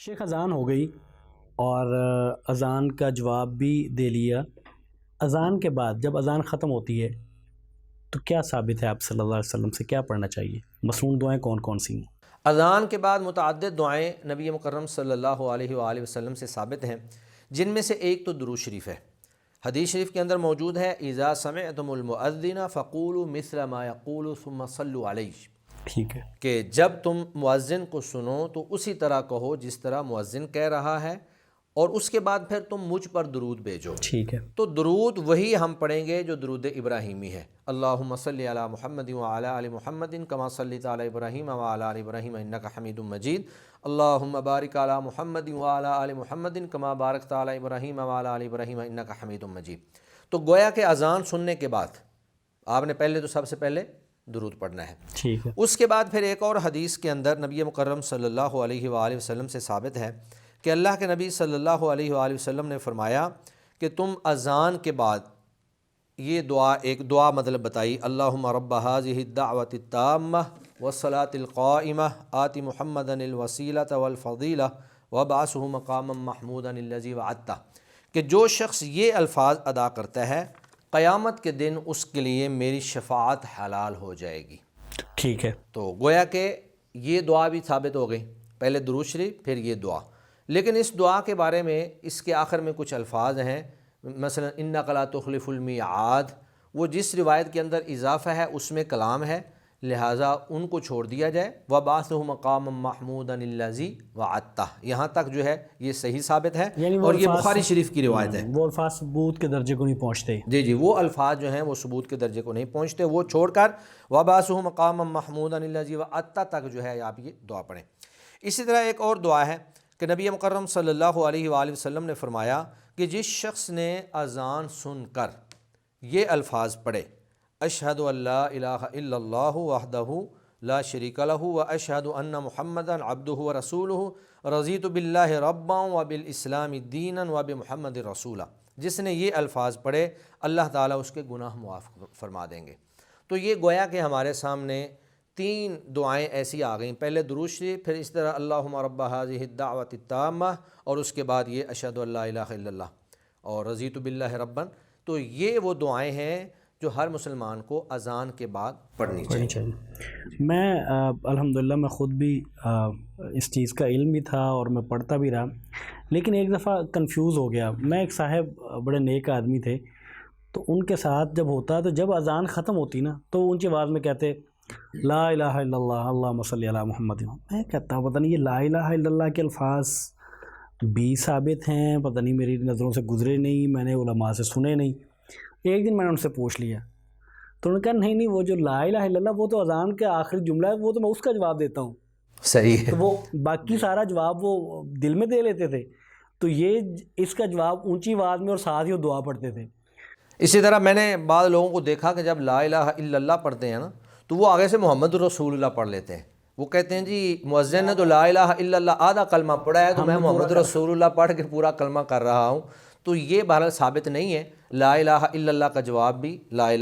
شیخ اذان ہو گئی اور اذان کا جواب بھی دے لیا۔ اذان کے بعد جب اذان ختم ہوتی ہے تو کیا ثابت ہے آپ صلی اللہ علیہ وسلم سے کیا پڑھنا چاہیے؟ مصنون دعائیں کون کون سی ہیں؟ اذان کے بعد متعدد دعائیں نبی مکرم صلی اللہ علیہ وآلہ وسلم سے ثابت ہیں، جن میں سے ایک تو درود شریف ہے۔ حدیث شریف کے اندر موجود ہے اذا سمعتم المؤذن فقولوا مثل ما يقول ثم صلوا علیہ، ٹھیک ہے، کہ جب تم مؤذن کو سنو تو اسی طرح کہو جس طرح مؤذن کہہ رہا ہے، اور اس کے بعد پھر تم مجھ پر درود بھیجو۔ ٹھیک ہے، تو درود وہی ہم پڑھیں گے جو درود ابراہیمی ہے، اللہم صلی علی محمد وعلی آل محمد کما صلیت علی ابراہیم وعلی آل ابراہیم انک حمید مجید، اللہم بارک علی محمد وعلی آل محمد کما بارکت علی ابراہیم وعلی آل ابراہیم انک حمید مجید۔ تو گویا کہ اذان سننے کے بعد آپ نے پہلے تو سب سے پہلے درود پڑھنا ہے۔ ٹھیک ہے، اس کے بعد پھر ایک اور حدیث کے اندر نبی مکرم صلی اللہ علیہ وآلہ وسلم سے ثابت ہے کہ اللہ کے نبی صلی اللہ علیہ وآلہ وسلم نے فرمایا کہ تم اذان کے بعد یہ ایک دعا مطلب بتائی، اللہم رب ھذہ الدعوۃ التامہ والصلاۃ القائمہ آت محمدا الوسیلۃ والفضیلہ وابعثہ مقاما محمودا الذی وعدتہ، کہ جو شخص یہ الفاظ ادا کرتا ہے قیامت کے دن اس کے لیے میری شفاعت حلال ہو جائے گی۔ ٹھیک ہے، تو گویا کہ یہ دعا بھی ثابت ہو گئی، پہلے درود شریف پھر یہ دعا۔ لیکن اس دعا کے بارے میں اس کے آخر میں کچھ الفاظ ہیں، مثلا انک لا تخلف المیعاد، وہ جس روایت کے اندر اضافہ ہے اس میں کلام ہے، لہٰذا ان کو چھوڑ دیا جائے، وَبَعَثْهُ مَقَامًا مَحْمُودًا الَّذِي وَعَدتَّهُ، یہاں تک جو ہے یہ صحیح ثابت ہے، یعنی وہ اور یہ الفاظ بخاری شریف کی روایت ہے۔ وہ الفاظ ثبوت کے درجے کو نہیں پہنچتے۔ جی وہ الفاظ جو ہیں وہ ثبوت کے درجے کو نہیں پہنچتے، وہ چھوڑ کر وَبَعَثْهُ مَقَامًا مَحْمُودًا الَّذِي وَعَدتَّهُ تک جو ہے آپ یہ دعا پڑھیں۔ اسی طرح ایک اور دعا ہے کہ نبی مکرم صلی اللہ علیہ وآلہ وسلم نے فرمایا کہ جس شخص نے اذان سن کر یہ الفاظ پڑھے، اشہد ان لا الہ الا اللہ وحدہ لا شریک لہ واشہد ان محمدا عبدہ ورسولہ رضیت باللہ ربا وبالاسلام دینا وبمحمد رسولا، جس نے یہ الفاظ پڑھے اللہ تعالیٰ اس کے گناہ معاف فرما دیں گے۔ تو یہ گویا کہ ہمارے سامنے تین دعائیں ایسی آ گئیں، پہلے درود شریف، پھر اس طرح اللہم رب ھذہ الدعوۃ التامہ، اور اس کے بعد یہ اشہد ان لا الہ الا اللہ اور رضیت باللہ ربا۔ تو یہ وہ دعائیں ہیں جو ہر مسلمان کو اذان کے بعد پڑھنی چاہیے۔ میں الحمدللہ میں خود بھی اس چیز کا علم بھی تھا اور میں پڑھتا بھی رہا، لیکن ایک دفعہ کنفیوز ہو گیا۔ میں ایک صاحب بڑے نیک آدمی تھے، تو ان کے ساتھ جب ہوتا تو جب اذان ختم ہوتی نا تو اونچی آواز میں کہتے لا الہ الا اللہ اللہم صلی علی محمد۔ میں کہتا پتہ نہیں یہ لا الہ الا اللہ کے الفاظ بھی ثابت ہیں، پتہ نہیں میری نظروں سے گزرے نہیں، میں نے علماء سے سنے نہیں۔ ایک دن میں نے ان سے پوچھ لیا تو انہوں نے کہا نہیں وہ جو لا الہ الا اللہ وہ تو اذان کا آخری جملہ ہے، وہ تو میں اس کا جواب دیتا ہوں۔ صحیح ہے، تو وہ باقی سارا جواب وہ دل میں دے لیتے تھے، تو یہ اس کا جواب اونچی آواز میں اور ساتھ ہی وہ دعا پڑھتے تھے۔ اسی طرح میں نے بعض لوگوں کو دیکھا کہ جب لا الہ الا اللہ پڑھتے ہیں نا تو وہ آگے سے محمد رسول اللہ پڑھ لیتے ہیں۔ وہ کہتے ہیں جی مؤذن نے تو لا الہ الا اللہ آدھا کلمہ پڑھا ہے تو میں محمد رسول اللہ پڑھ کے پورا کلمہ کر رہا ہوں۔ تو یہ بہرحال ثابت نہیں ہے۔ لا الہ الا اللہ کا جواب بھی لا الہ